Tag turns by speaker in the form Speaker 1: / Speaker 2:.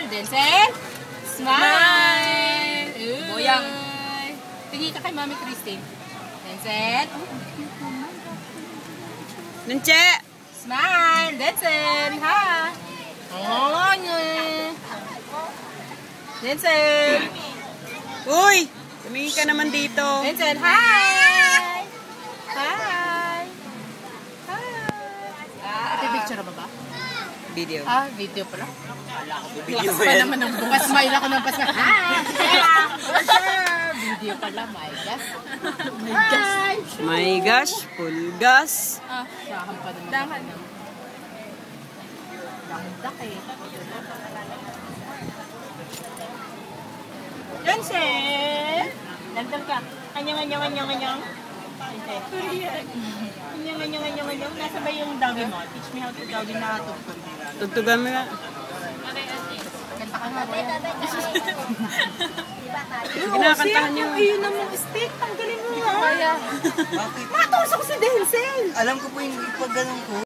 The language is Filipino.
Speaker 1: Smile. Denzel. Smile. Boyang. Tingin ka kay Mami Christine. Denzel.
Speaker 2: Nunche.
Speaker 1: Smile. Denzel. Ha. Oh, Denzel.
Speaker 2: Uy! Tumingin ka naman dito.
Speaker 1: Denzel, hi! Hi! Hi! Picture ba ba?
Speaker 2: Video.
Speaker 1: Video pala.
Speaker 2: Video
Speaker 1: Lakas pa naman ng bukas. Smile ako ng pasma. Hi! Video pala, my gosh.
Speaker 2: My gosh, full gas.
Speaker 1: Sahan pa naman. Dahan. Dahan eh. Denzel! Nandang ka. Anyang. Anyang. Nasa ba yung doggy mo? Teach me how to doggy na tugtog.
Speaker 2: Tugtugan mo nga.
Speaker 1: Kanta ka nga ba yan?
Speaker 2: Kinakantahan niyo.
Speaker 1: Ayun na mong stick. Tanggalin mo nga. Matusok si Denzel.
Speaker 3: Alam ko po yung ipag ganun ko.